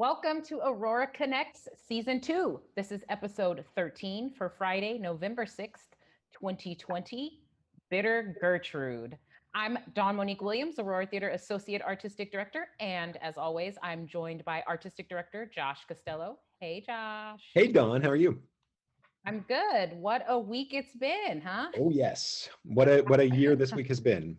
Welcome to Aurora Connects Season 2. This is episode 13 for Friday, November 6th, 2020. Bitter Gertrude. I'm Monique Williams, Aurora Theater Associate Artistic Director. And as always, I'm joined by Artistic Director Josh Costello. Hey, Josh. Hey, Dawn, how are you? I'm good. What a week it's been, huh? Oh, yes. What a year this week has been.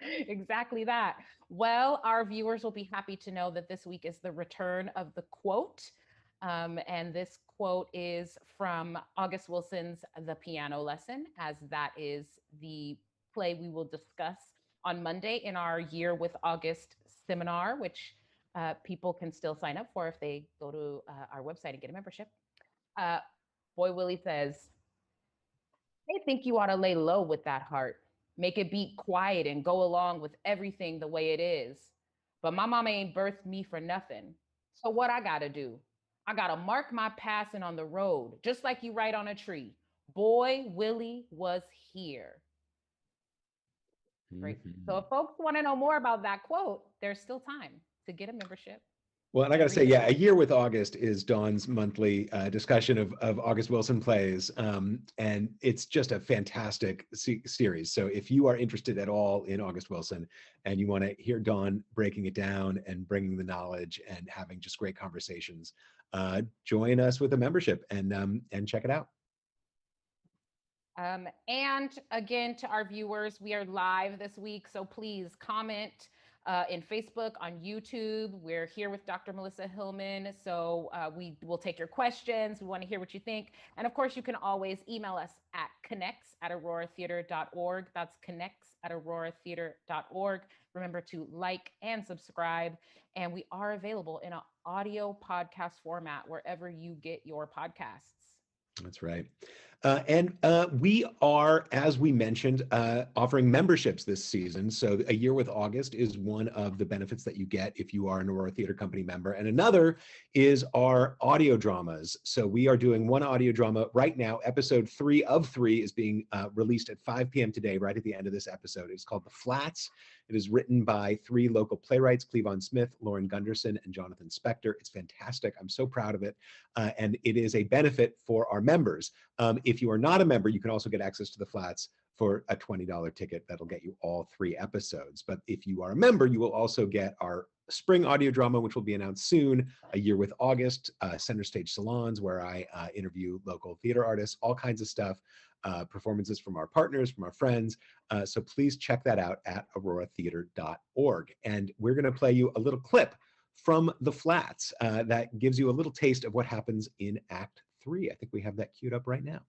Exactly that. Well, our viewers will be happy to know that this week is the return of the quote. And this quote is from August Wilson's The Piano Lesson, as that is the play we will discuss on Monday in our Year with August seminar, which people can still sign up for if they go to our website and get a membership. Uh, Boy Willie says, they think you ought to lay low with that heart. Make it beat quiet and go along with everything the way it is. But my mama ain't birthed me for nothing. So what I gotta do? I gotta mark my passing on the road, just like you write on a tree. Boy Willie was here. Great. So if folks want to know more about that quote, there's still time to get a membership. Well, and I got to say, yeah, A Year with August is Dawn's monthly discussion of August Wilson plays. And it's just a fantastic series. So if you are interested at all in August Wilson and you want to hear Dawn breaking it down and bringing the knowledge and having just great conversations, join us with a membership and check it out. And again, to our viewers, we are live this week. So please comment in Facebook, on YouTube. We're here with Dr. Melissa Hillman. So we will take your questions. We want to hear what you think. And of course, you can always email us at connects@auroratheater.org. That's connects@auroratheater.org. Remember to like and subscribe. And we are available in an audio podcast format wherever you get your podcasts. That's right. And we are, as we mentioned, offering memberships this season. So A Year with August is one of the benefits that you get if you are an Aurora Theater Company member. And another is our audio dramas. So we are doing one audio drama right now. Episode 3 of 3 is being released at 5 p.m. today, right at the end of this episode. It's called The Flats. It is written by 3 local playwrights, Cleavon Smith, Lauren Gunderson, and Jonathan Spector. It's fantastic. I'm so proud of it. And it is a benefit for our members. If you are not a member, you can also get access to The Flats for a $20 ticket. That'll get you all 3 episodes. But if you are a member, you will also get our spring audio drama, which will be announced soon, A Year with August, Center Stage Salons, where I interview local theater artists, all kinds of stuff. Performances from our partners, from our friends. So please check that out at auroratheater.org. And we're going to play you a little clip from The Flats that gives you a little taste of what happens in Act 3. I think we have that queued up right now.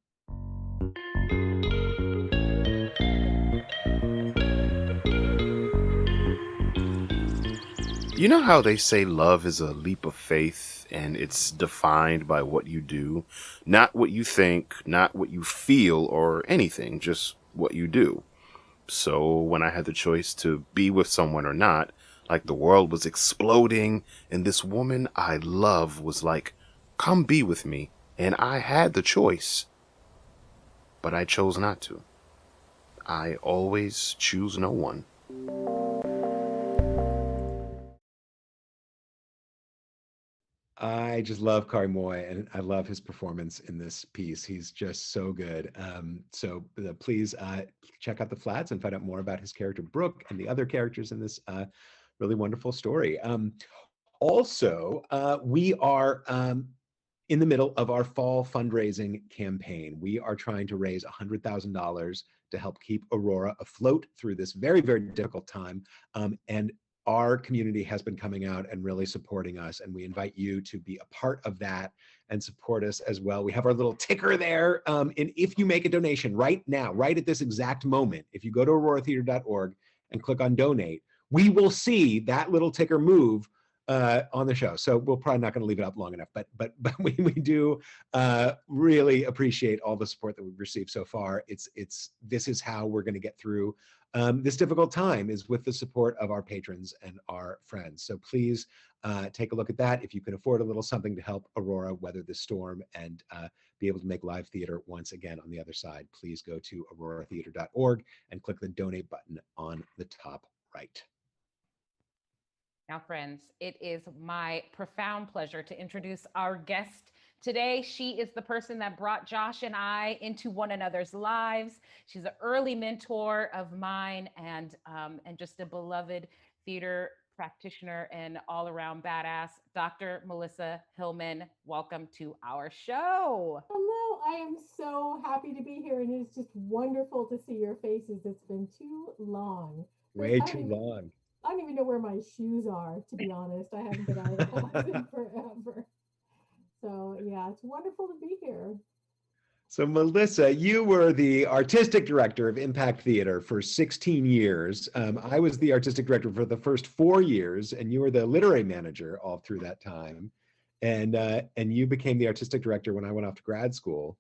You know how they say love is a leap of faith and it's defined by what you do, not what you think, not what you feel or anything, just what you do. So when I had the choice to be with someone or not, like the world was exploding and this woman I love was like, come be with me. And I had the choice, but I chose not to. I always choose no one. I just love Kari Moy, and I love his performance in this piece. He's just so good. So please check out The Flats and find out more about his character Brooke and the other characters in this really wonderful story. Also, we are in the middle of our fall fundraising campaign. We are trying to raise $100,000 to help keep Aurora afloat through this very, very difficult time. And our community has been coming out and really supporting us, and we invite you to be a part of that and support us as well. We have our little ticker there, and if you make a donation right now, right at this exact moment, if you go to auroratheater.org and click on donate, we will see that little ticker move on the show. So we're probably not going to leave it up long enough, but we do really appreciate all the support that we've received so far. This is how we're going to get through this difficult time, is with the support of our patrons and our friends. So please take a look at that. If you can afford a little something to help Aurora weather this storm and be able to make live theater once again on the other side, please go to auroratheater.org and click the donate button on the top right. Now, friends, it is my profound pleasure to introduce our guest today. She is the person that brought Josh and I into one another's lives. She's an early mentor of mine and just a beloved theater practitioner and all around badass. Dr. Melissa Hillman, welcome to our show. Hello, I am so happy to be here, and it's just wonderful to see your faces. It's been too long. Way too long. I don't even know where my shoes are, to be honest. I haven't been out of the house in forever. So yeah, it's wonderful to be here. So Melissa, you were the artistic director of Impact Theater for 16 years. I was the artistic director for the first 4 years, and you were the literary manager all through that time. And you became the artistic director when I went off to grad school.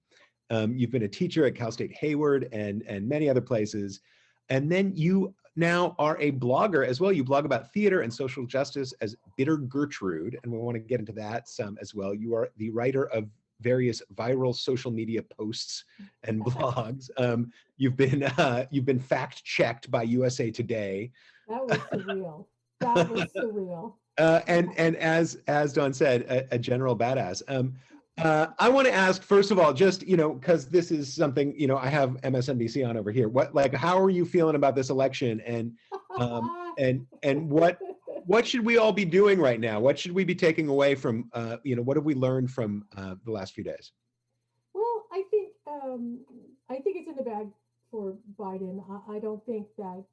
You've been a teacher at Cal State Hayward and many other places. And then you now are a blogger as well. You blog about theater and social justice as Bitter Gertrude, and we want to get into that some as well. You are the writer of various viral social media posts and blogs. You've been fact checked by USA Today. That was surreal. That was surreal. And as Dawn said, a general badass. I want to ask, first of all, just, because this is something, I have MSNBC on over here. How are you feeling about this election? And what should we all be doing right now? What should we be taking away from, what have we learned from the last few days? Well, I think it's in the bag for Biden. I don't think that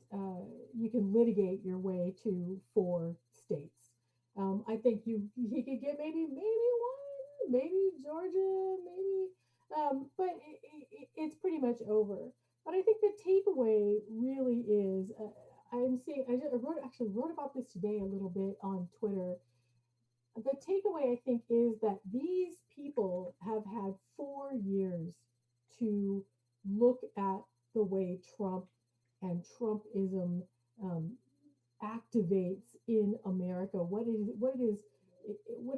you can litigate your way to 4 states. I think he could get maybe one, maybe Georgia, but it's pretty much over. But I think the takeaway really is, I wrote about this today a little bit on Twitter. The takeaway, I think, is that these people have had 4 years to look at the way Trump and Trumpism activates in America, what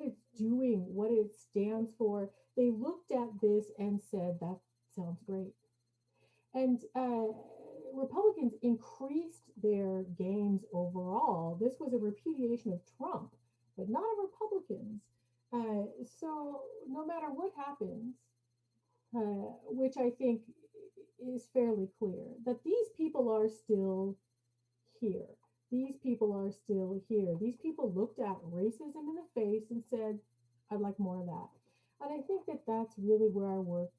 it's doing, what it stands for. They looked at this and said, that sounds great. And Republicans increased their gains overall. This was a repudiation of Trump, but not of Republicans. So no matter what happens, which I think is fairly clear, that these people are still here. These people are still here. These people looked at racism in the face and said, I'd like more of that. And I think that that's really where our work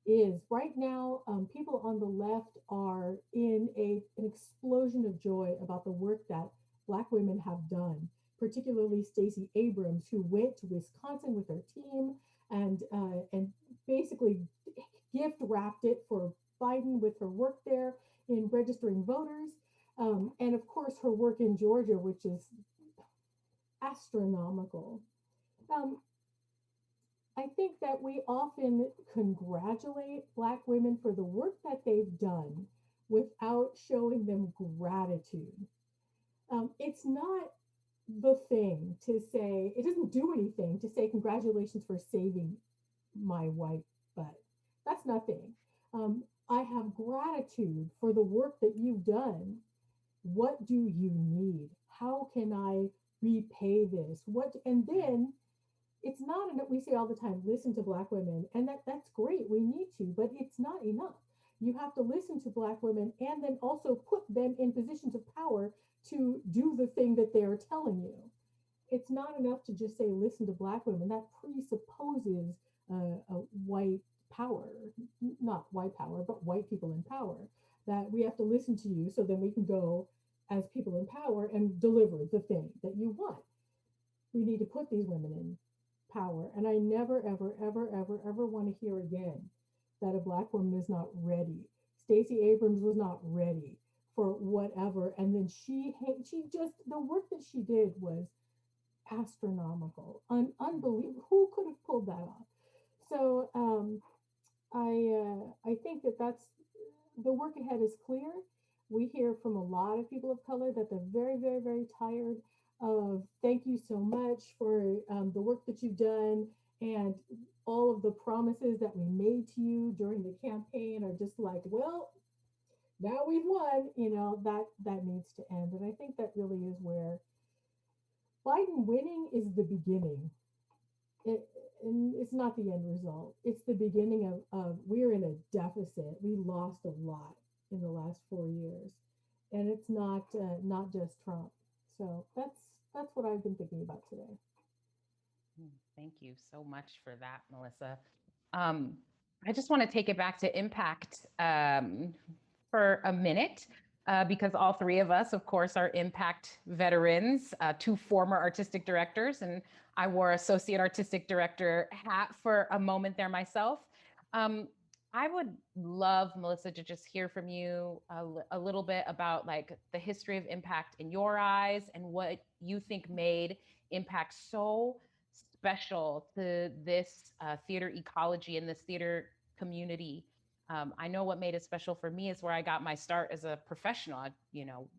is. Right now, people on the left are in an explosion of joy about the work that Black women have done, particularly Stacey Abrams, who went to Wisconsin with her team and basically gift wrapped it for Biden with her work there in registering voters. And of course, her work in Georgia, which is astronomical. I think that we often congratulate Black women for the work that they've done without showing them gratitude. It's not the thing to say, it doesn't do anything to say congratulations for saving my white butt. That's nothing. I have gratitude for the work that you've done. What do you need? How can I repay this? And then it's not enough. We say all the time, listen to Black women, and that's great. We need to, but it's not enough. You have to listen to Black women and then also put them in positions of power to do the thing that they're telling you. It's not enough to just say, listen to Black women. That presupposes a white power, not white power, but white people in power, that we have to listen to you so then we can go as people in power and deliver the thing that you want. We need to put these women in power. And I never, ever, ever, ever, ever want to hear again that a Black woman is not ready. Stacey Abrams was not ready for whatever. And then she just, the work that she did was astronomical, unbelievable. Who could have pulled that off? So I think that that's, the work ahead is clear. We hear from a lot of people of color that they're very, very, very tired of, thank you so much for the work that you've done, and all of the promises that we made to you during the campaign are just like, well, now we've won, that needs to end. And I think that really is where Biden winning is the beginning. And it's not the end result. It's the beginning of we're in a deficit. We lost a lot in the last 4 years, and it's not just Trump. So that's what I've been thinking about today. Thank you so much for that, Melissa. I just want to take it back to Impact for a minute. Because all three of us, of course, are Impact veterans, two former artistic directors, and I wore associate artistic director hat for a moment there myself. I would love, Melissa, to just hear from you a little bit about like the history of Impact in your eyes and what you think made Impact so special to this theater ecology and this theater community. I know what made it special for me is where I got my start as a professional,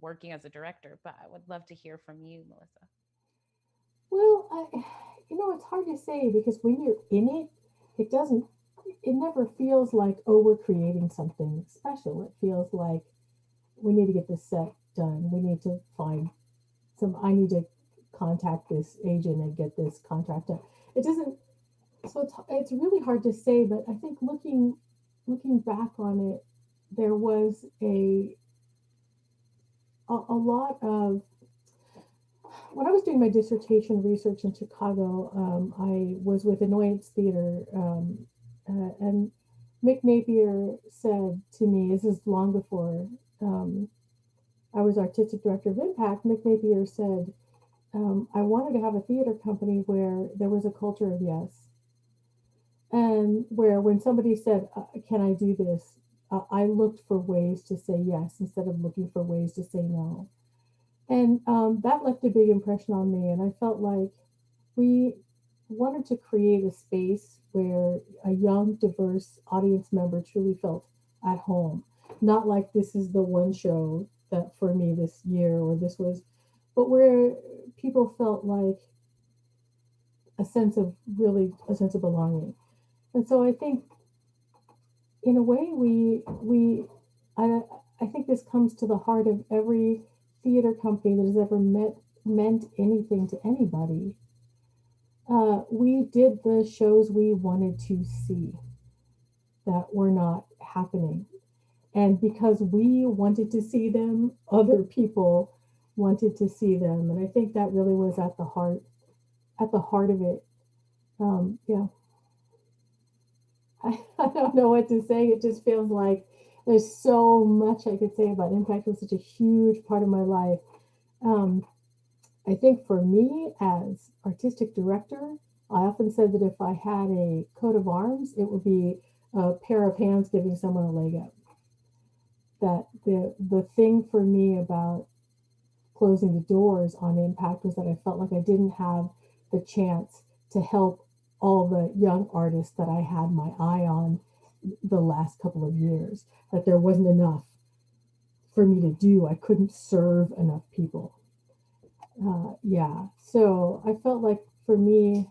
working as a director, but I would love to hear from you, Melissa. Well, it's hard to say because when you're in it, it never feels like, oh, we're creating something special. It feels like we need to get this set done. We need to I need to contact this agent and get this contract done. It doesn't, so it's really hard to say, but I think looking back on it, there was a lot of, when I was doing my dissertation research in Chicago, I was with Annoyance Theater, and Mick Napier said to me, this is long before I was artistic director of Impact, Mick Napier said, I wanted to have a theater company where there was a culture of yes. And where when somebody said, can I do this? I looked for ways to say yes instead of looking for ways to say no. And that left a big impression on me. And I felt like we wanted to create a space where a young, diverse audience member truly felt at home. Not like this is the one show that for me this year or this was, but where people felt like a sense of belonging. And so I think in a way I think this comes to the heart of every theater company that has ever meant anything to anybody. We did the shows we wanted to see that were not happening. And because we wanted to see them, other people wanted to see them. And I think that really was at the heart of it. Yeah. I don't know what to say. It just feels like there's so much I could say about Impact. It was such a huge part of my life. I think for me as artistic director, I often said that if I had a coat of arms, it would be a pair of hands giving someone a leg up. That the thing for me about closing the doors on Impact was that I felt like I didn't have the chance to help all the young artists that I had my eye on the last couple of years, that there wasn't enough for me to do. I couldn't serve enough people. Yeah, so I felt like for me,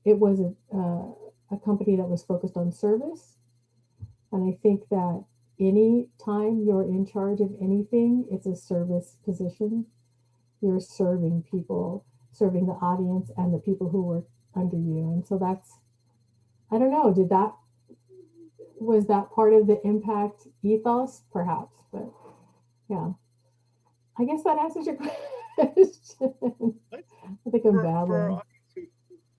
it was a company that was focused on service. And I think that any time you're in charge of anything, it's a service position. You're serving people, serving the audience and the people who work under you. And so I don't know, was that part of the Impact ethos? Perhaps, but yeah. I guess that answers your question. I think I'm babbling.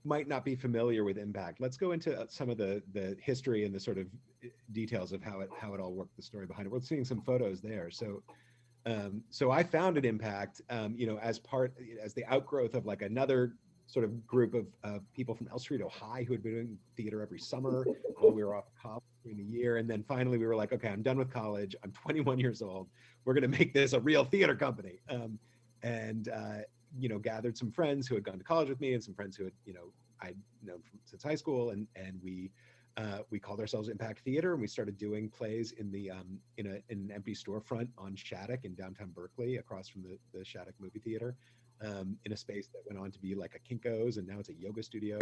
Might not be familiar with Impact. Let's go into some of the history and the sort of details of how it all worked, the story behind it. We're seeing some photos there. So I founded Impact, as the outgrowth of like another sort of group of people from El Cerrito High who had been doing theater every summer while we were off college during the year. And then finally we were like, okay, I'm done with college. I'm 21 years old. We're going to make this a real theater company. Gathered some friends who had gone to college with me and some friends who had, I'd known since high school. And we called ourselves Impact Theater, and we started doing plays in an empty storefront on Shattuck in downtown Berkeley, across from the Shattuck movie theater, in a space that went on to be like a Kinko's, and now it's a yoga studio.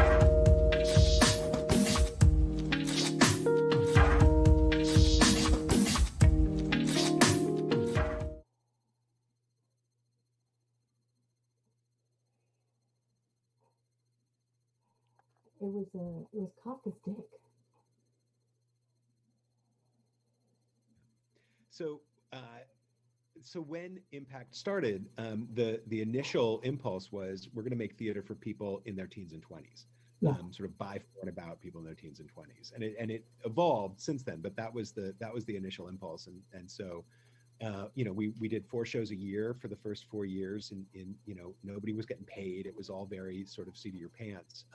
was Kafka's dick. So, so when Impact started, the initial impulse was we're going to make theater for people in their teens and 20s, Yeah. Sort of by, for, and about people in their teens and 20s, and it evolved since then. But that was the initial impulse, and so. We did 4 shows a year for the first 4 years, and nobody was getting paid. It was all very sort of seat of your pants.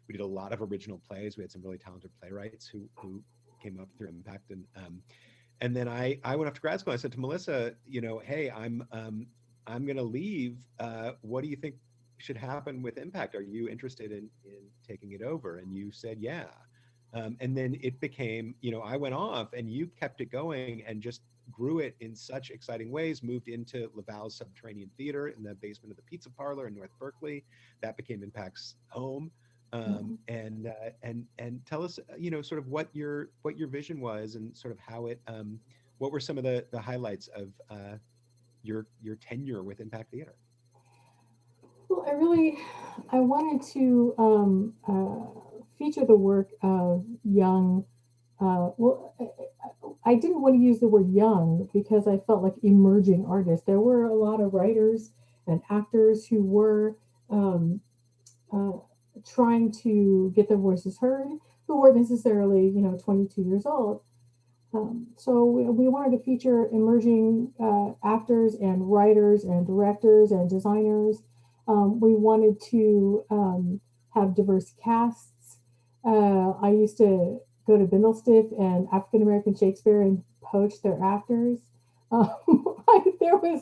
We did a lot of original plays. We had some really talented playwrights who came up through Impact, and then I went off to grad school. I said to Melissa, hey, I'm going to leave. What do you think should happen with Impact? Are you interested in taking it over? And you said, yeah. And then it became, I went off, and you kept it going and just grew it in such exciting ways, moved into Laval's Subterranean Theater in the basement of the Pizza Parlor in North Berkeley. That became Impact's home. And tell us, sort of what your vision was, and sort of how it, what were some of the highlights of your tenure with Impact Theater? Well, I wanted to feature the work of young, I didn't want to use the word young because I felt like emerging artists. There were a lot of writers and actors who were trying to get their voices heard, who weren't necessarily, 22 years old. So we wanted to feature emerging actors and writers and directors and designers. We wanted to have diverse casts. I used to go to Bindlestiff and African American Shakespeare and poach their actors. There was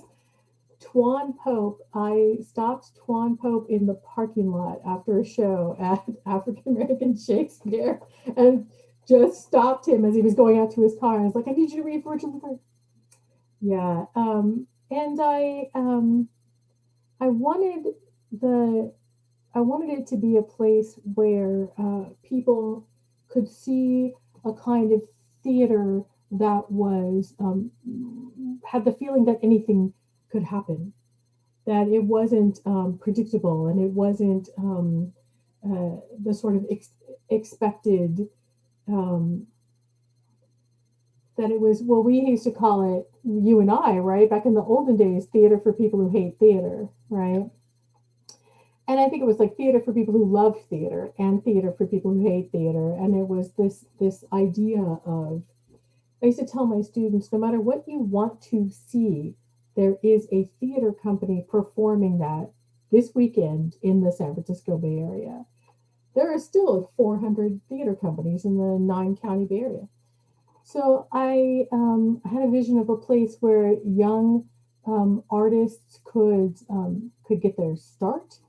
Twan Pope. I stopped Twan Pope in the parking lot after a show at African American Shakespeare and just stopped him as he was going out to his car. I was like, I need you to read Virgin the Third. Yeah. And I wanted it to be a place where people could see a kind of theater that was had the feeling that anything could happen, that it wasn't predictable, and it wasn't the sort of expected, that it was, well, we used to call it, you and I, right, back in the olden days, theater for people who hate theater, right? And I think it was like theater for people who love theater and theater for people who hate theater. And it was this idea of, I used to tell my students, no matter what you want to see, there is a theater company performing that this weekend in the San Francisco Bay Area. There are still 400 theater companies in the 9-county Bay Area. So I had a vision of a place where young artists could get their start,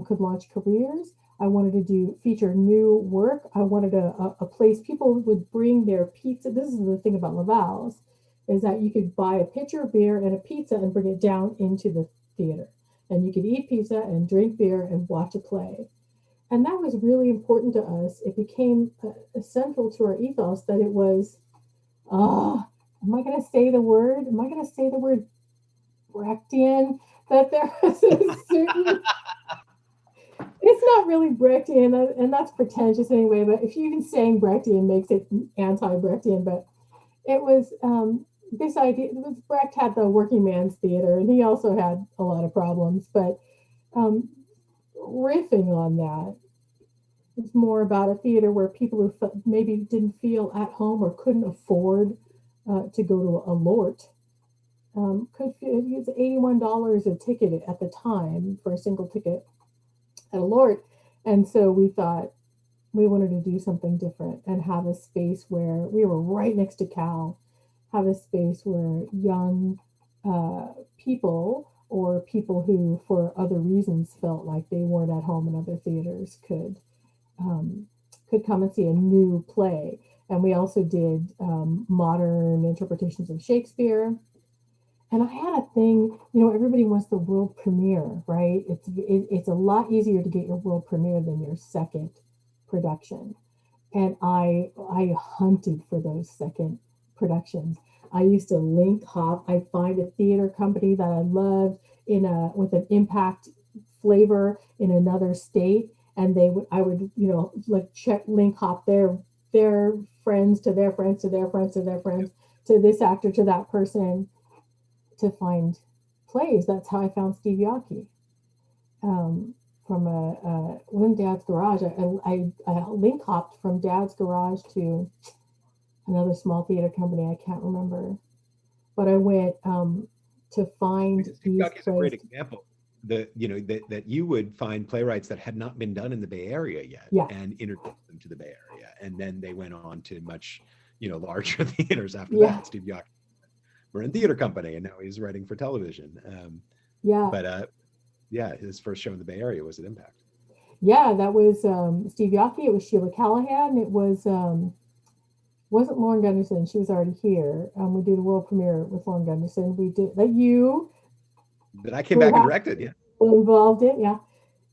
could launch careers. I wanted to feature new work. I wanted a place people would bring their pizza. This is the thing about Laval's, is that you could buy a pitcher of beer and a pizza and bring it down into the theater. And you could eat pizza and drink beer and watch a play. And that was really important to us. It became central to our ethos that it was, am I going to say the word? Am I going to say the word Brechtian? That there was a certain... It's not really Brechtian, and that's pretentious anyway, but if you even saying Brechtian makes it anti-Brechtian, but it was this idea. Brecht had the working man's theater, and he also had a lot of problems, but riffing on that, it's more about a theater where people who maybe didn't feel at home or couldn't afford to go to a Lort, it's $81 a ticket at the time for a single ticket at a Lort. And so we thought we wanted to do something different and have a space where we were right next to Cal, have a space where young people or people who for other reasons felt like they weren't at home in other theaters could come and see a new play. And we also did modern interpretations of Shakespeare. And I had a thing, everybody wants the world premiere, right? It's a lot easier to get your world premiere than your second production. And I hunted for those second productions. I used to link hop. I'd find a theater company that I loved with an impact flavor in another state, and I would, like link hop their friends to their friends to their friends to their friends to this actor to that person to find plays. That's how I found Steve Yockey. From when Dad's Garage, I link hopped from Dad's Garage to another small theater company. I can't remember, but I went to find these Yockey's a great example. That you would find playwrights that had not been done in the Bay Area yet, and introduce them to the Bay Area, and then they went on to much larger theaters after that. Steve Yockey, we're in theater company, and now he's writing for television. But his first show in the Bay Area was at Impact. Yeah, that was Steve Yockey. It was Sheila Callahan. It was wasn't Lauren Gunderson. She was already here. We did a world premiere with Lauren Gunderson. We did that I came back and directed. Involved in,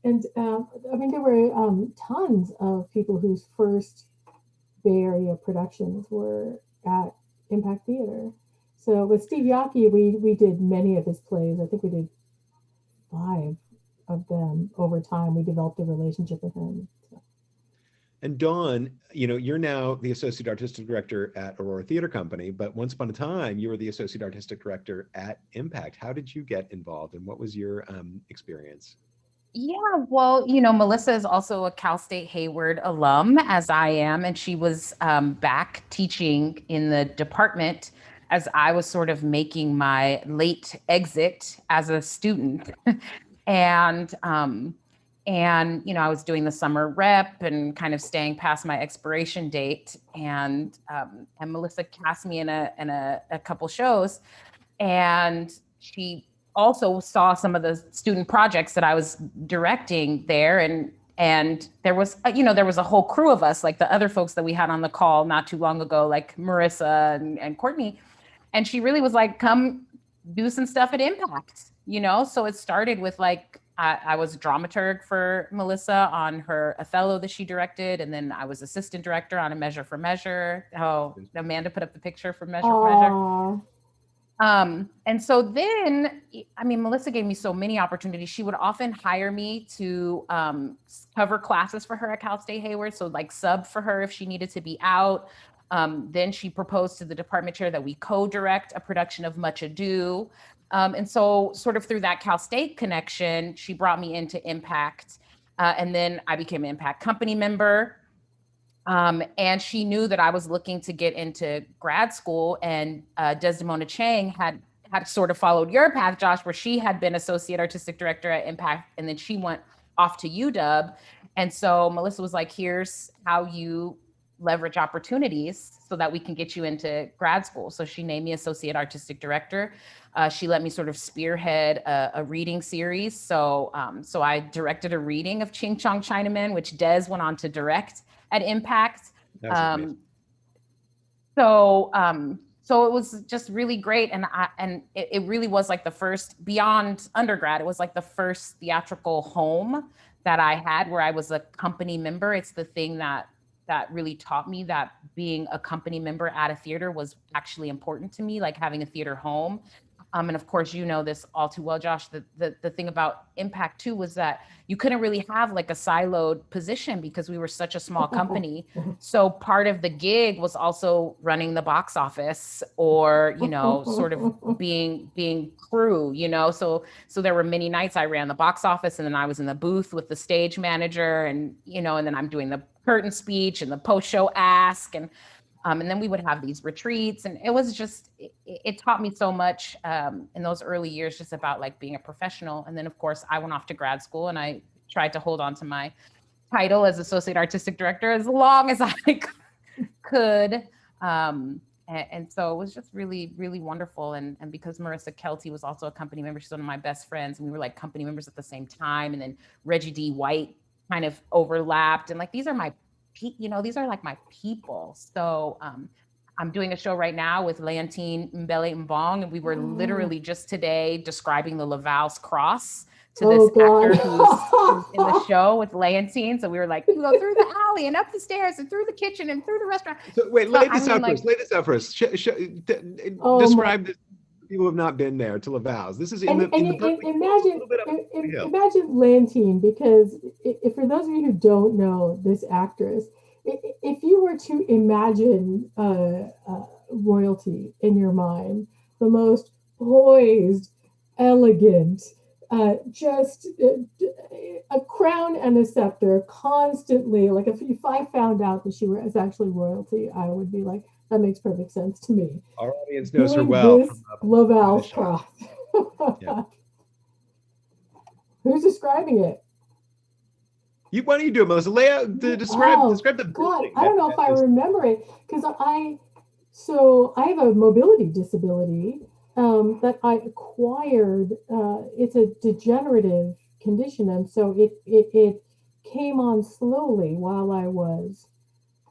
and I mean there were tons of people whose first Bay Area productions were at Impact Theater. So with Steve Yockey, we did many of his plays. I think we did 5 of them over time. We developed a relationship with him. So. And Dawn, you're now the Associate Artistic Director at Aurora Theater Company, but once upon a time, you were the Associate Artistic Director at Impact. How did you get involved, and what was your experience? Yeah, well, Melissa is also a Cal State Hayward alum, as I am, and she was back teaching in the department as I was sort of making my late exit as a student. And I was doing the summer rep and kind of staying past my expiration date. And Melissa cast me in a couple shows, and she also saw some of the student projects that I was directing there. And there was a whole crew of us, like the other folks that we had on the call not too long ago, like Marissa and Courtney. And she really was like, come do some stuff at Impact, So it started with I was dramaturg for Melissa on her Othello that she directed. And then I was assistant director on A Measure for Measure. Oh, Amanda put up the picture for Measure for Measure. And so then, Melissa gave me so many opportunities. She would often hire me to cover classes for her at Cal State Hayward. So sub for her if she needed to be out. Then she proposed to the department chair that we co-direct a production of Much Ado. And so sort of through that Cal State connection, she brought me into Impact. And then I became an Impact company member. And she knew that I was looking to get into grad school, and Desdemona Chang had sort of followed your path, Josh, where she had been associate artistic director at Impact, and then she went off to UW. And so Melissa was like, here's how you leverage opportunities so that we can get you into grad school. So she named me associate artistic director. She let me sort of spearhead a reading series. So I directed a reading of Ching Chong Chinaman, which Des went on to direct at Impact. So it was just really great. And it really was like the first, beyond undergrad, it was like the first theatrical home that I had where I was a company member. It's the thing that really taught me that being a company member at a theater was actually important to me, like having a theater home. And of course, this all too well, Josh, the thing about Impact too was that you couldn't really have like a siloed position because we were such a small company. So part of the gig was also running the box office or, sort of being crew, so there were many nights I ran the box office, and then I was in the booth with the stage manager, and, and then I'm doing the curtain speech and the post-show ask, and then we would have these retreats, and it was just, it taught me so much in those early years, just about like being a professional. And then of course I went off to grad school, and I tried to hold on to my title as associate artistic director as long as I could. And so it was just really, really wonderful. And because Marissa Kelty was also a company member, she's one of my best friends, and we were like company members at the same time. And then Reggie D. White kind of overlapped, and like, these are like my people. So I'm doing a show right now with Leontine Mbele Mbong, and we were literally just today describing the Laval's cross to this actor who's in the show with Leontine. So we were like, you go through the alley and up the stairs and through the kitchen and through the restaurant. So wait, lay this out first. Describe this. People have not been there to Laval's. This is in And, the and, Berkeley and Hills, a imagine, little bit up the hill. imagine Lantine, because if for those of you who don't know this actress, if you were to imagine royalty in your mind, the most poised, elegant, just a crown and a scepter, constantly. Like if I found out that she was actually royalty, I would be like, that makes perfect sense to me. Our audience knows her Doing well. this Laval's cross. Yeah. Who's describing it? Why don't you do it, Melissa? Lay out, describe the God, building. I don't know if I remember it, because I have a mobility disability that I acquired. It's a degenerative condition, and so it came on slowly while I was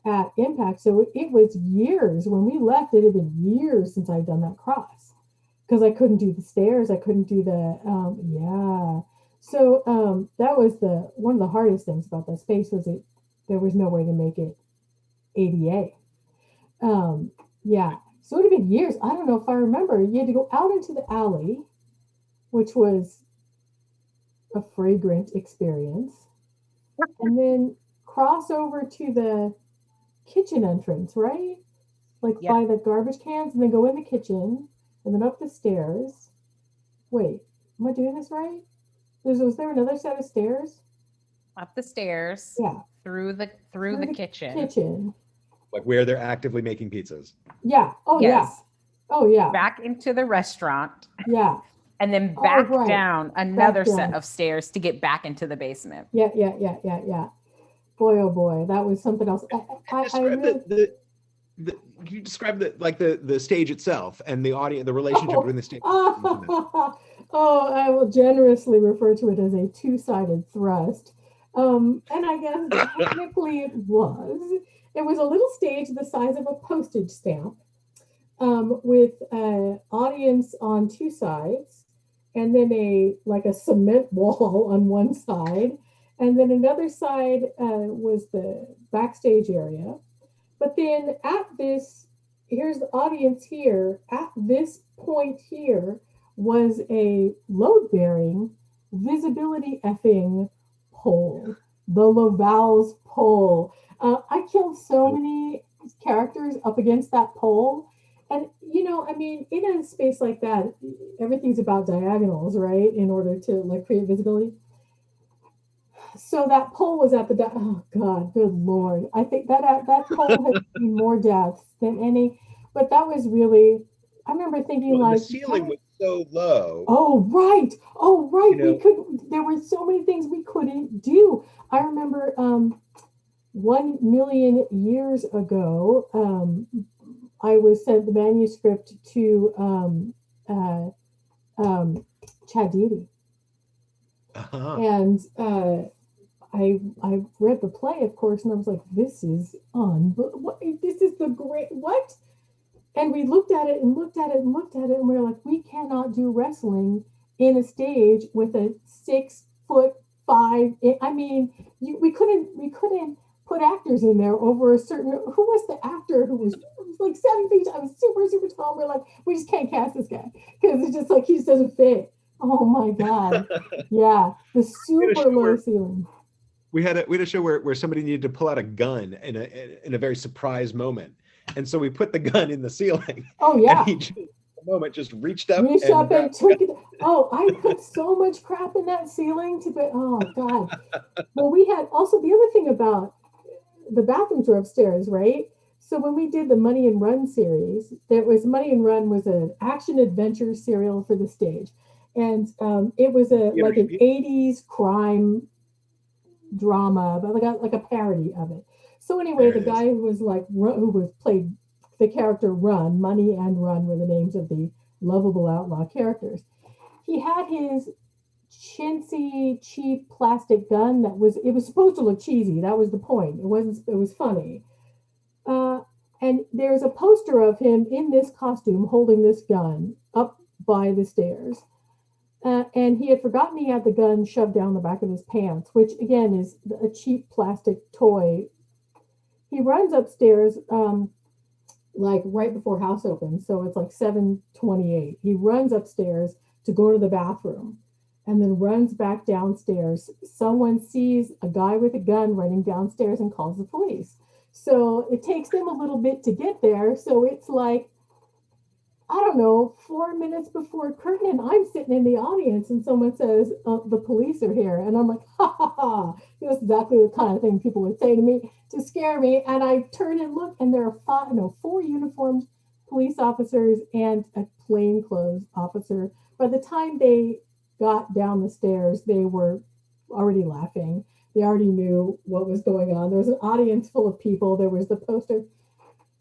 at Impact. So it was years when we left. It had been years since I'd done that cross, because I couldn't do the stairs. I couldn't do the So that was one of the hardest things about that space, was there was no way to make it ADA. Yeah, so it would have been years. I don't know if I remember. You had to go out into the alley, which was a fragrant experience, and then cross over to the kitchen entrance, right? Like by the garbage cans, and then go in the kitchen, and then up the stairs. Wait, am I doing this right? Was there another set of stairs? Up the stairs. Yeah. Through the kitchen. Kitchen. Like where they're actively making pizzas. Yeah. Oh Yes. yeah. Oh yeah. Back into the restaurant. Yeah. And then back right. down another Back set down. of stairs to get back into the basement. Yeah. Boy, oh boy, that was something else. Can you describe the stage itself and the audience, the relationship between the stage? I will generously refer to it as a two-sided thrust. And I guess technically it was. It was a little stage the size of a postage stamp, with an audience on two sides, and then a cement wall on one side, and then another side was the backstage area. But then here's the audience here. At this point here was a load-bearing visibility effing pole, the Laval's pole. I killed so many characters up against that pole. And, in a space like that, everything's about diagonals, right? In order to create visibility. So that pole was at oh God, good Lord. I think that pole has seen more deaths than any, but that was really, I remember thinking the ceiling was so low. Oh, right. There were so many things we couldn't do. I remember 1 million years ago, I was sent the manuscript to Chad Deedy. Uh-huh. And I read the play, of course, and I was like, this is this is the great, what? And we looked at it and looked at it and looked at it, and we were like, we cannot do wrestling in a stage with a 6'5". We couldn't put actors in there over a certain, who was the actor who was like 7 feet, I was super, super tall. We're like, we just can't cast this guy, because it's just like, he just doesn't fit. Oh my God. Yeah. The super low ceiling. We had a show where somebody needed to pull out a gun in a very surprise moment. And so we put the gun in the ceiling. Oh yeah. And he just, the moment, just reached up and took it. Oh, I put so much crap in that ceiling oh God. Well, we had also the other thing about the bathrooms were upstairs, right? So when we did the Money and Run series, Money and Run was an action adventure serial for the stage. And it was an 80s crime drama, but like a parody of it. So anyway, the guy who played the character Run, Money and Run were the names of the lovable outlaw characters. He had his chintzy, cheap plastic gun it was supposed to look cheesy. That was the point. It was funny. And there's a poster of him in this costume holding this gun up by the stairs. And he had forgotten he had the gun shoved down the back of his pants, which again is a cheap plastic toy. He runs upstairs, like right before house opens. So it's like 7:28. He runs upstairs to go to the bathroom and then runs back downstairs. Someone sees a guy with a gun running downstairs and calls the police. So it takes them a little bit to get there. So it's like, I don't know, 4 minutes before curtain, and I'm sitting in the audience, and someone says, the police are here. And I'm like, ha ha ha. That's exactly the kind of thing people would say to me to scare me. And I turn and look, and there are four uniformed police officers and a plainclothes officer. By the time they got down the stairs, they were already laughing. They already knew what was going on. There was an audience full of people. There was the poster.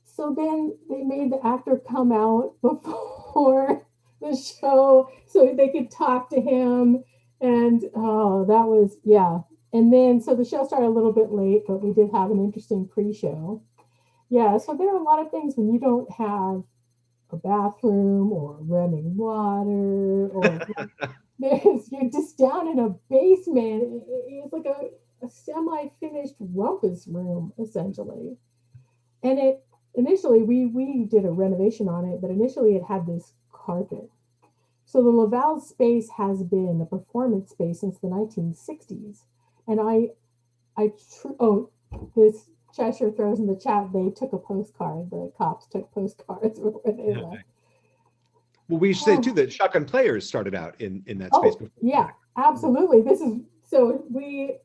So then they made the actor come out before the show so they could talk to him. And oh, that was, yeah. And then, so the show started a little bit late, but we did have an interesting pre show. Yeah, so there are a lot of things when you don't have a bathroom or running water, or you're just down in a basement. It's like a semi finished rumpus room, essentially. And it, initially we did a renovation on it, but initially it had this carpet. So the Laval space has been a performance space since the 1960s. And this Cheshire throws in the chat, they took a postcard. The cops took postcards where they left. Well, we should say too that Shotgun Players started out in that space before. Yeah, absolutely. This is, so we,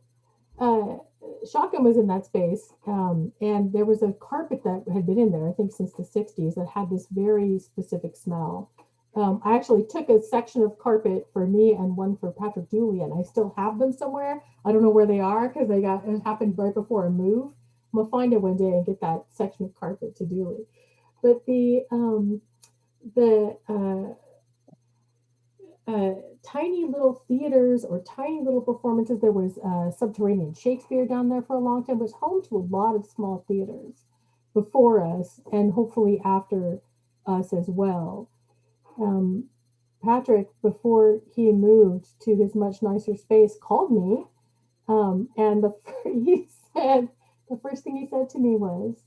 Shotgun was in that space, and there was a carpet that had been in there, I think, since the 60s that had this very specific smell. I actually took a section of carpet for me and one for Patrick Dooley, and I still have them somewhere. I don't know where they are because it happened right before I moved. I'm gonna find it one day and get that section of carpet to Dooley. But the tiny little theaters or tiny little performances. There was Subterranean Shakespeare down there for a long time. It was home to a lot of small theaters before us, and hopefully after us as well. Patrick, before he moved to his much nicer space, called me, and he said, the first thing he said to me was,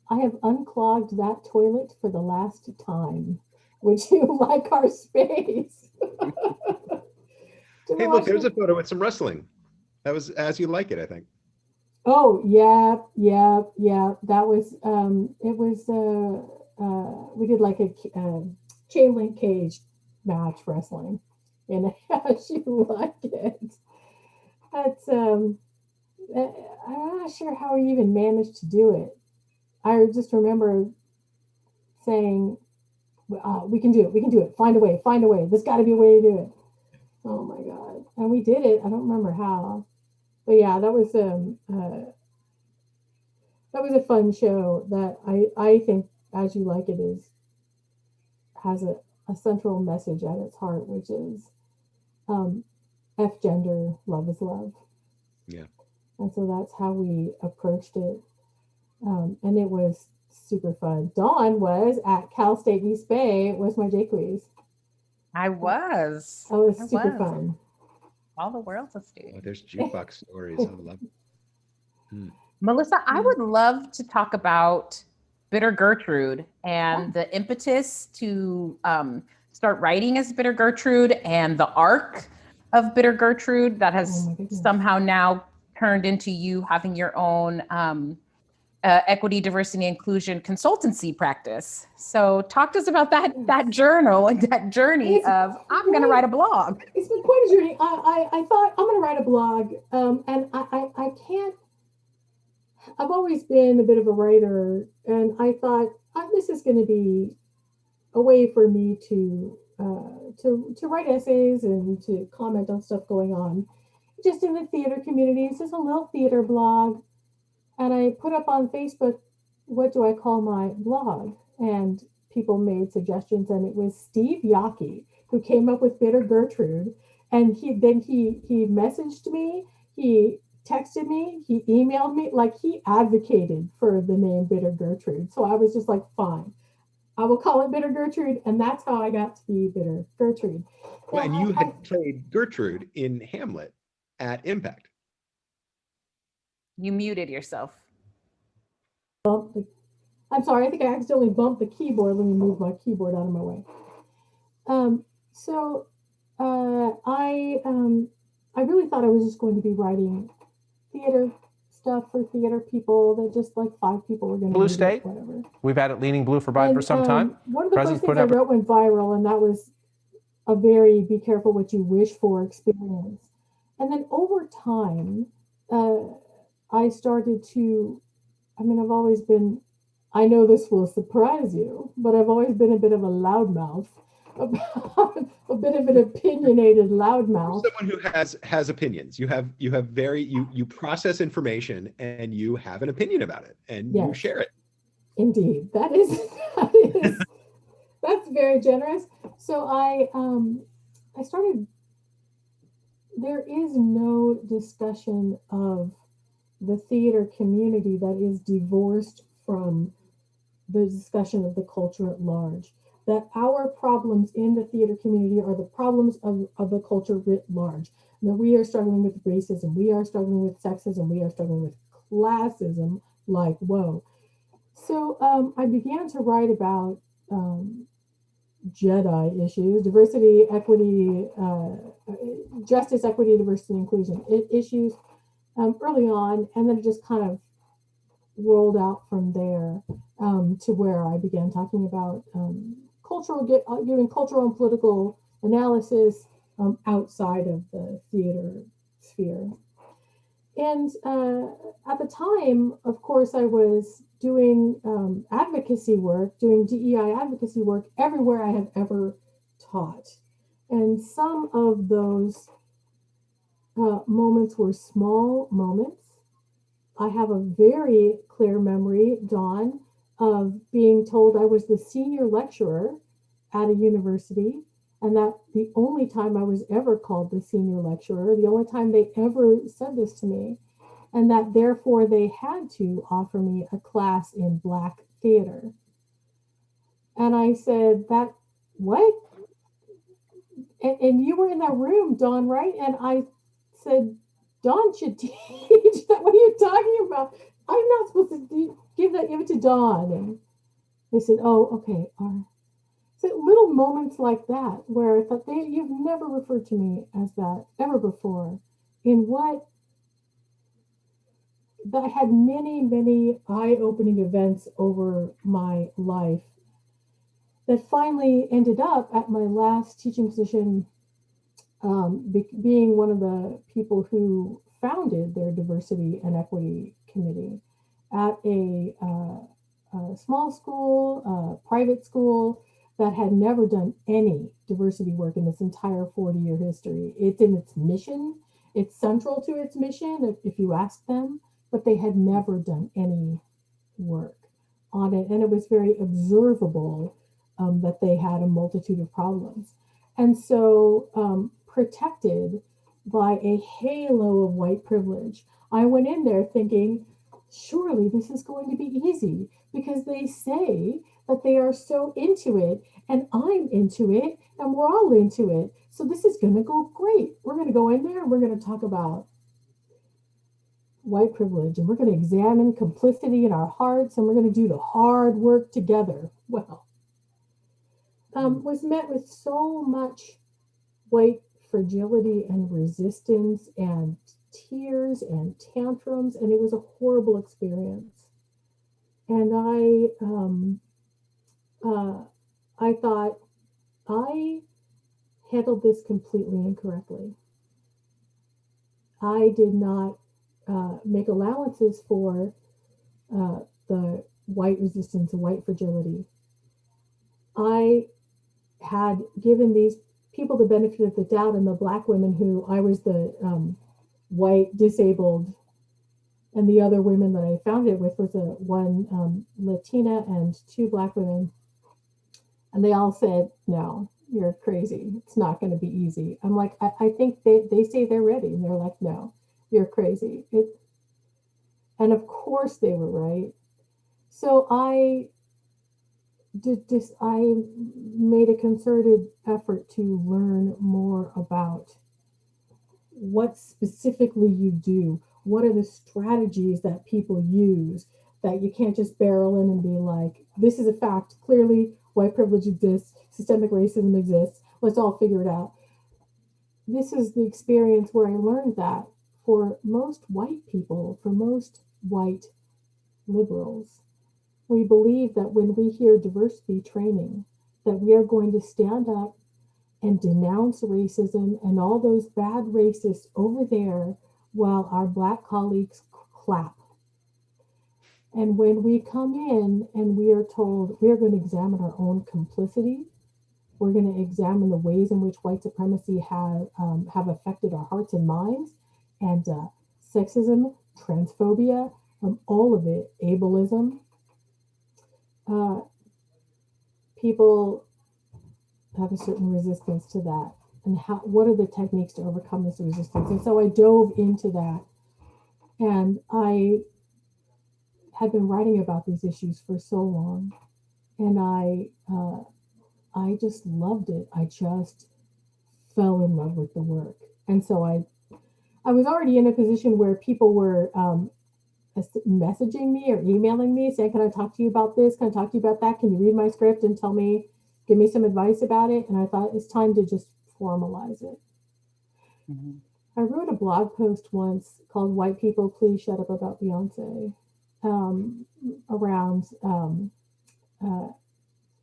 "I have unclogged that toilet for the last time. Would you like our space?" Hey, look, there's a photo with some wrestling. That was As You Like It, I think. Oh, yeah. That was, it was, we did like a chain link cage match wrestling in As You Like It. That's, I'm not sure how he even managed to do it. I just remember saying, we can do it. Find a way. There's got to be a way to do it. Oh my God. And we did it. I don't remember how. But yeah, that was a fun show that I think As You Like It has a central message at its heart, which is F gender, love is love. Yeah. And so that's how we approached it. And it was super fun. Dawn was at Cal State East Bay. Was my JQuiz. I was. It was super fun. All the world's a student. Oh, there's jukebox stories. I love it. Melissa, I would love to talk about Bitter Gertrude and the impetus to start writing as Bitter Gertrude and the arc of Bitter Gertrude that has somehow now turned into you having your own equity, diversity, inclusion consultancy practice. So talk to us about that journal and that journey of, I'm going to write a blog. It's been quite a journey. I thought I'm going to write a blog, and I can't. I've always been a bit of a writer, and I thought this is going to be a way for me to write essays and to comment on stuff going on just in the theater community. It's just a little theater blog. And I put up on Facebook, what do I call my blog? And people made suggestions, and it was Steve Yockey who came up with Bitter Gertrude. And he messaged me, he texted me, he emailed me, like he advocated for the name Bitter Gertrude. So I was just like, fine, I will call it Bitter Gertrude. And that's how I got to be Bitter Gertrude. Well, and you had played Gertrude in Hamlet at Impact. You muted yourself. Well, I'm sorry, I think I accidentally bumped the keyboard. Let me move my keyboard out of my way. So I really thought I was just going to be writing theater stuff for theater people, that just like 5 people were going to Blue read State. it, whatever. We've had it leaning blue for Biden for some time. One of the President's first things put I out- wrote went viral, and that was a very be careful what you wish for experience. And then over time, I started to, I've always been, I know this will surprise you, but I've always been a bit of a loudmouth, a bit of an opinionated loudmouth. Someone who has opinions. You process information and you have an opinion about it, and you share it. Indeed, that's very generous. So I started. There is no discussion of the theater community that is divorced from the discussion of the culture at large. That our problems in the theater community are the problems of the culture writ large. That we are struggling with racism, we are struggling with sexism, we are struggling with classism, like whoa. So I began to write about JEDI issues, diversity, equity, justice, equity, diversity, inclusion issues early on, and then it just kind of rolled out from there to where I began talking about doing cultural and political analysis outside of the theater sphere. And at the time, of course, I was doing advocacy work, doing DEI advocacy work everywhere I have ever taught. And some of those moments were small moments. I have a very clear memory, Dawn, of being told I was the senior lecturer at a university, and that the only time I was ever called the senior lecturer, the only time they ever said this to me, and that therefore they had to offer me a class in Black theater. And I said, that, what? And you were in that room, Dawn, right? And I said, Dawn should teach that. What are you talking about? I'm not supposed to give it to Dawn. And they said, oh, okay, all right. So little moments like that where I thought, you've never referred to me as that ever before. In what that had many, many eye-opening events over my life that finally ended up at my last teaching position, being one of the people who founded their diversity and equity committee at a small school, private school that had never done any diversity work in its entire 40-year history. It's in its mission. It's central to its mission, if you ask them, but they had never done any work on it. And it was very observable that they had a multitude of problems. And so protected by a halo of white privilege, I went in there thinking, surely this is going to be easy, because they say that they are so into it, and I'm into it, and we're all into it. So this is going to go great. We're going to go in there and we're going to talk about white privilege, and we're going to examine complicity in our hearts, and we're going to do the hard work together. Well, was met with so much white fragility and resistance and tears and tantrums, and it was a horrible experience. And I thought, I handled this completely incorrectly. I did not make allowances for the white resistance and white fragility. I had given these people the benefit of the doubt, and the Black women who I was the white disabled, and the other women that I found it with was one Latina and 2 Black women. And they all said, no, you're crazy. It's not going to be easy. I'm like, I think they say they're ready. And they're like, no, you're crazy. And of course they were right. So I made a concerted effort to learn more about what specifically you do. What are the strategies that people use that you can't just barrel in and be like, this is a fact. Clearly, white privilege exists, systemic racism exists. Let's all figure it out. This is the experience where I learned that for most white people, for most white liberals, we believe that when we hear diversity training, that we are going to stand up and denounce racism and all those bad racists over there while our Black colleagues clap. And when we come in and we are told we are going to examine our own complicity, we're going to examine the ways in which white supremacy have affected our hearts and minds, and sexism, transphobia, all of it, ableism. People have a certain resistance to that, and what are the techniques to overcome this resistance? And so I dove into that, and I had been writing about these issues for so long, and I just loved it. I just fell in love with the work, and so I was already in a position where people were messaging me or emailing me saying, "Can I talk to you about this? Can I talk to you about that? Can you read my script and give me some advice about it?" And I thought it's time to just formalize it. Mm-hmm. I wrote a blog post once called "White People, Please Shut Up About Beyonce," around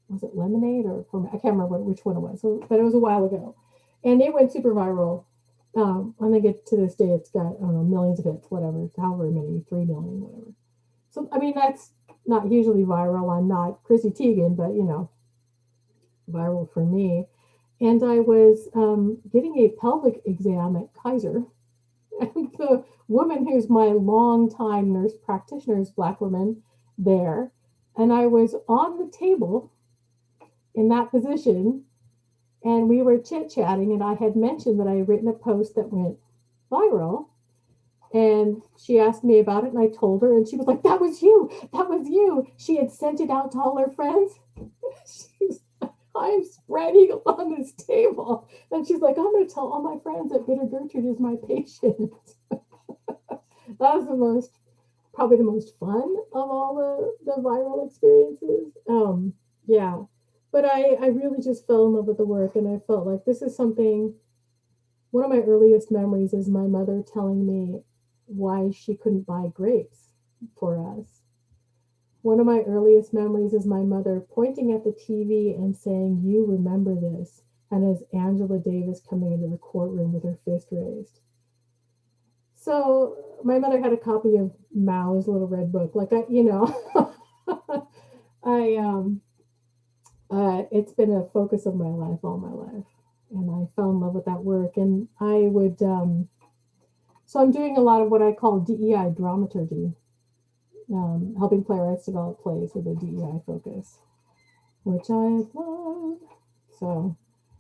was it Lemonade or I can't remember which one it was, but it was a while ago, and it went super viral. I think to this day it's got, I don't know, millions of hits, whatever, however many, 3 million, whatever. So I mean, that's not hugely viral. I'm not Chrissy Teigen, but viral for me. And I was getting a pelvic exam at Kaiser, and the woman who's my longtime nurse practitioner is Black woman there, and I was on the table in that position, and we were chit-chatting, and I had mentioned that I had written a post that went viral, and she asked me about it, and I told her, and she was like, that was you. She had sent it out to all her friends. She's like, I'm spread eagle on this table, and she's like, I'm going to tell all my friends that Bitter Gertrude is my patient. That was probably the most fun of all the viral experiences. Yeah. But I really just fell in love with the work, and I felt like this is something. One of my earliest memories is my mother telling me why she couldn't buy grapes for us. One of my earliest memories is my mother pointing at the TV and saying, "You remember this," and as Angela Davis coming into the courtroom with her fist raised. So my mother had a copy of Mao's Little Red Book. Like it's been a focus of my life all my life, and I fell in love with that work. And I would, so I'm doing a lot of what I call DEI dramaturgy, helping playwrights develop plays with a DEI focus, which I love. So,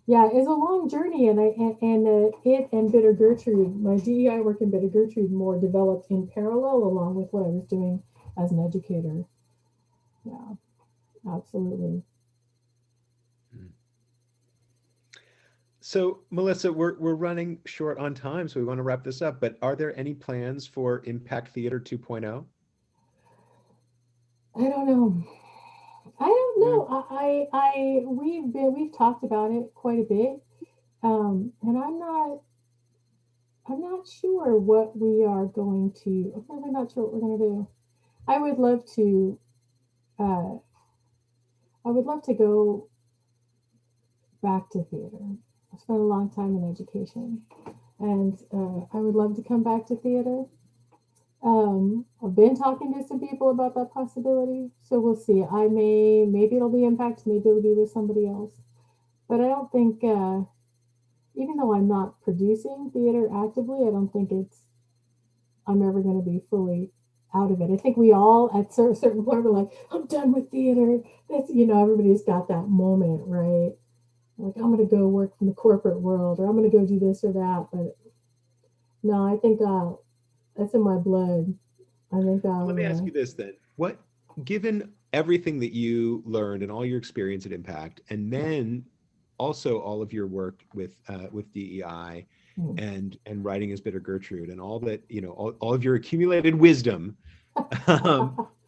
yeah, it's a long journey, and it and Bitter Gertrude, my DEI work in Bitter Gertrude, more developed in parallel along with what I was doing as an educator. Yeah, absolutely. So, Melissa, we're running short on time, so we want to wrap this up. But are there any plans for Impact Theater 2.0? I don't know. We've talked about it quite a bit, and I'm not sure what we are going to. I'm really not sure what we're going to do. I would love to go back to theater. I spent a long time in education, and I would love to come back to theater. I've been talking to some people about that possibility, so we'll see. Maybe it'll be Impact, maybe it'll be with somebody else. But I don't think, even though I'm not producing theater actively, I don't think I'm ever going to be fully out of it. I think we all, at a certain point, we're like, I'm done with theater. That's, everybody's got that moment, right? Like, I'm going to go work in the corporate world, or I'm going to go do this or that. But no, I think that's in my blood. I think Let me ask you this then. Given everything that you learned and all your experience at Impact, and then also all of your work with DEI and writing as Bitter Gertrude, and all that, all of your accumulated wisdom,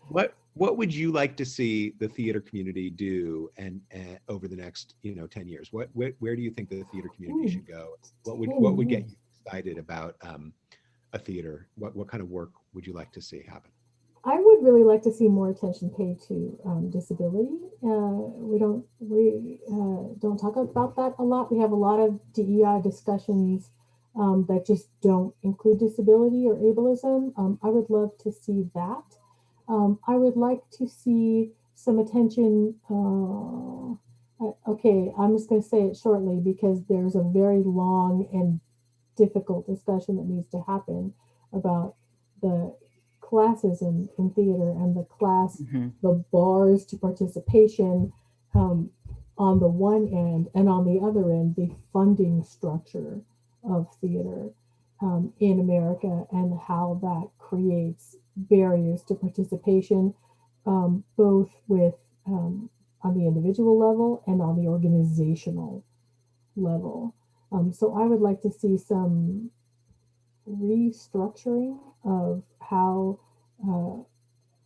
What would you like to see the theater community do and over the next 10 years? Where do you think the theater community should go? What would get you excited about a theater? What kind of work would you like to see happen? I would really like to see more attention paid to disability. We don't talk about that a lot. We have a lot of DEI discussions that just don't include disability or ableism. I would love to see that. I would like to see some attention. Okay, I'm just going to say it shortly because there's a very long and difficult discussion that needs to happen about the classes in theater and the bars to participation on the one end, and on the other end, the funding structure of theater in America, and how that creates barriers to participation, both with on the individual level and on the organizational level. So I would like to see some restructuring of how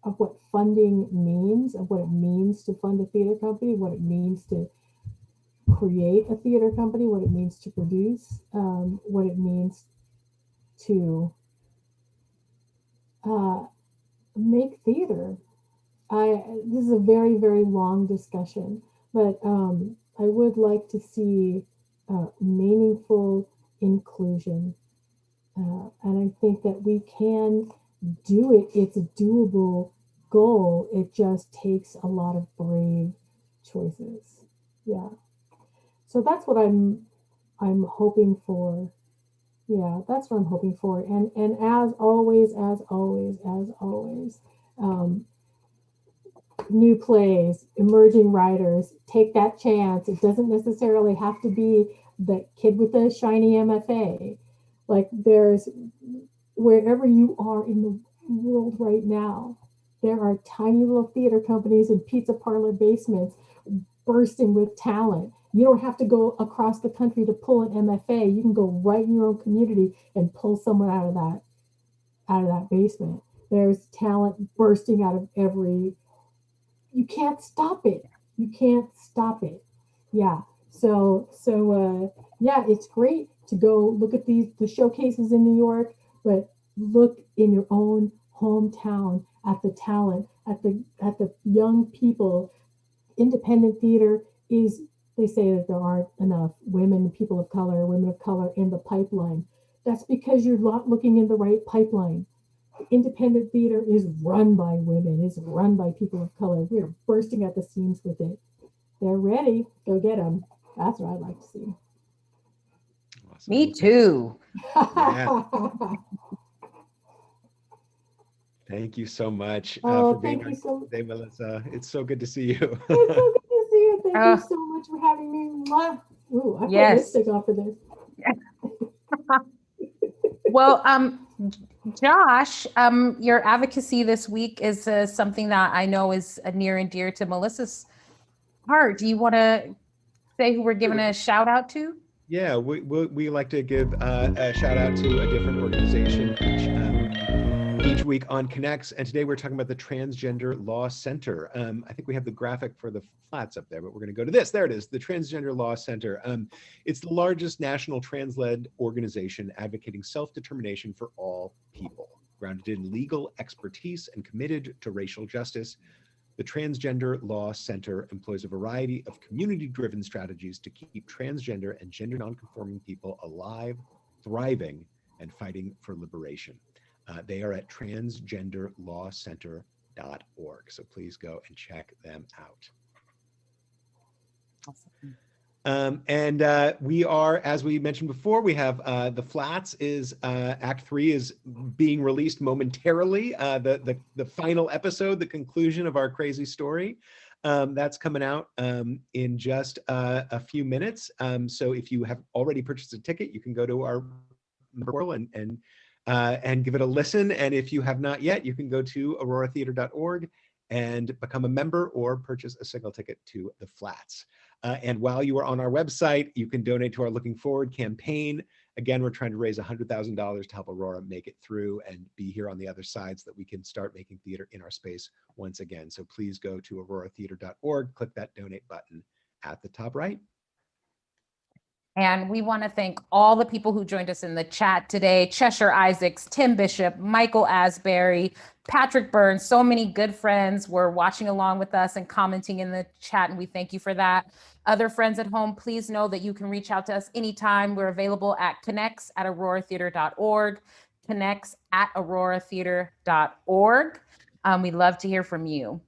of what funding means, of what it means to fund a theater company, what it means to create a theater company, what it means to produce, what it means to make theater. This is a very, very long discussion, but I would like to see meaningful inclusion. And I think that we can do it. It's a doable goal. It just takes a lot of brave choices. Yeah. So that's what I'm hoping for. Yeah, that's what I'm hoping for. And as always, new plays, emerging writers, take that chance. It doesn't necessarily have to be the kid with the shiny MFA. Like, there's, wherever you are in the world right now, there are tiny little theater companies and pizza parlor basements bursting with talent. You don't have to go across the country to pull an MFA. You can go right in your own community and pull someone out of that basement. There's talent bursting out of every. You can't stop it. You can't stop it. Yeah. So yeah, it's great to go look at the showcases in New York, but look in your own hometown at the talent, at the young people. Independent theater is, they say that there aren't enough women of color in the pipeline. That's because you're not looking in the right pipeline. Independent theater is run by women, is run by people of color. We are bursting at the seams with it. They're ready. Go get them. That's what I'd like to see. Awesome. Me too. Yeah. Thank you so much for being here today, Melissa. It's so good to see you. It's so good to see you. Thank you so much for having me. Ooh, I put lipstick on for this. Well, Josh, your advocacy this week is something that I know is near and dear to Melissa's heart. Do you want to say who we're giving a shout out to? Yeah, we like to give a shout out to a different organization each week on Connects, and today we're talking about the Transgender Law Center. I think we have the graphic for the flats up there, but we're going to go to this. There it is, the Transgender Law Center. It's the largest national trans-led organization advocating self-determination for all people. Grounded in legal expertise and committed to racial justice, the Transgender Law Center employs a variety of community-driven strategies to keep transgender and gender nonconforming people alive, thriving, and fighting for liberation. They are at transgenderlawcenter.org. So please go and check them out. Awesome. And we are, as we mentioned before, we have The Flats is Act 3 is being released momentarily. The final episode, the conclusion of our crazy story, that's coming out in just a few minutes. So if you have already purchased a ticket, you can go to our portal and give it a listen. And if you have not yet, you can go to auroratheater.org and become a member or purchase a single ticket to The Flats. And while you are on our website, you can donate to our Looking Forward campaign. Again, we're trying to raise $100,000 to help Aurora make it through and be here on the other side so that we can start making theater in our space once again. So please go to auroratheater.org, click that donate button at the top right. And we want to thank all the people who joined us in the chat today: Cheshire Isaacs, Tim Bishop, Michael Asbury, Patrick Burns. So many good friends were watching along with us and commenting in the chat, and we thank you for that. Other friends at home, please know that you can reach out to us anytime. We're available at connects@auroratheater.org, connects@auroratheater.org. We'd love to hear from you.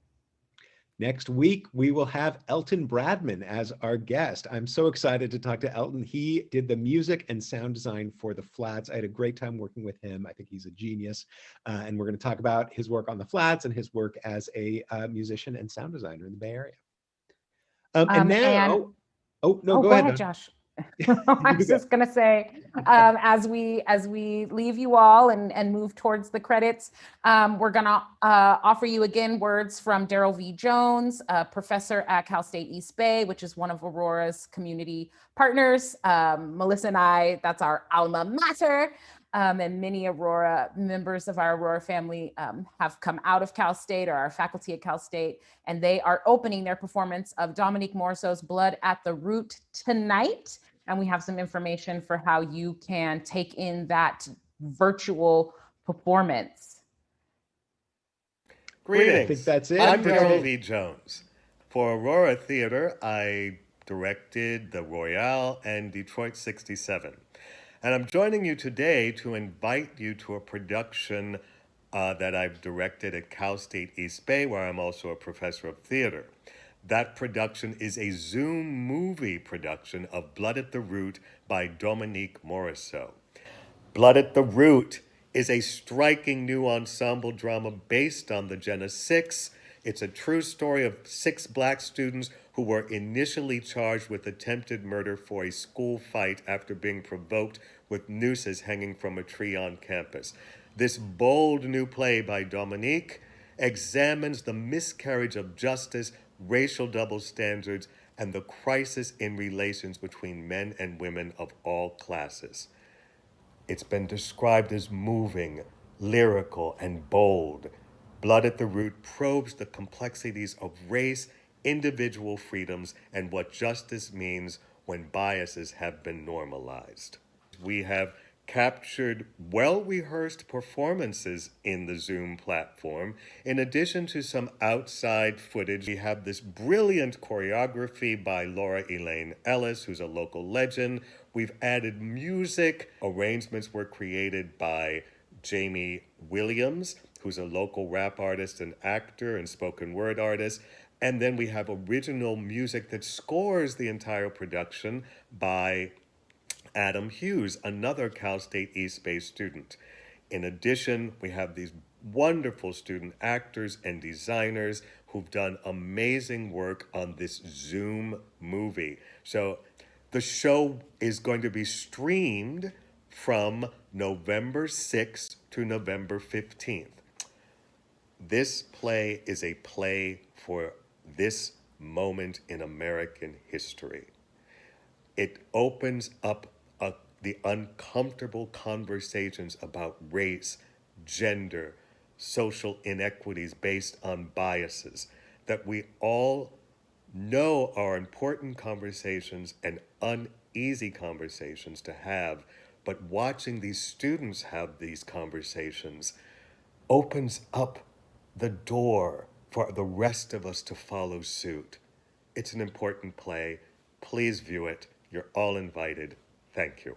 Next week, we will have Elton Bradman as our guest. I'm so excited to talk to Elton. He did the music and sound design for The Flats. I had a great time working with him. I think he's a genius. And we're going to talk about his work on The Flats and his work as a musician and sound designer in the Bay Area. Go ahead, Josh. I was just going to say, as we leave you all and move towards the credits, we're going to offer you again words from Daryl V. Jones, a professor at Cal State East Bay, which is one of Aurora's community partners. Melissa and I, that's our alma mater. And many Aurora members of our Aurora family have come out of Cal State or are faculty at Cal State, and they are opening their performance of Dominique Morisseau's Blood at the Root tonight. And we have some information for how you can take in that virtual performance. Greetings. I think that's it. I'm Daryl V. Jones. For Aurora Theater, I directed The Royale and Detroit 67. And I'm joining you today to invite you to a production that I've directed at Cal State East Bay, where I'm also a professor of theater. That production is a Zoom movie production of Blood at the Root by Dominique Morisseau. Blood at the Root is a striking new ensemble drama based on the Jena Six. It's a true story of 6 Black students who were initially charged with attempted murder for a school fight after being provoked with nooses hanging from a tree on campus. This bold new play by Dominique examines the miscarriage of justice, racial double standards, and the crisis in relations between men and women of all classes. It's been described as moving, lyrical, and bold. Blood at the Root probes the complexities of race, individual freedoms, and what justice means when biases have been normalized. We have captured well-rehearsed performances in the Zoom platform. In addition to some outside footage, we have this brilliant choreography by Laura Elaine Ellis, who's a local legend. We've added music. Arrangements were created by Jamie Williams, who's a local rap artist and actor and spoken word artist. And then we have original music that scores the entire production by Adam Hughes, another Cal State East Bay student. In addition, we have these wonderful student actors and designers who've done amazing work on this Zoom movie. So the show is going to be streamed from November 6th to November 15th. This play is a play for this moment in American history. It opens up the uncomfortable conversations about race, gender, social inequities based on biases that we all know are important conversations and uneasy conversations to have, but watching these students have these conversations opens up the door for the rest of us to follow suit. It's an important play. Please view it. You're all invited. Thank you.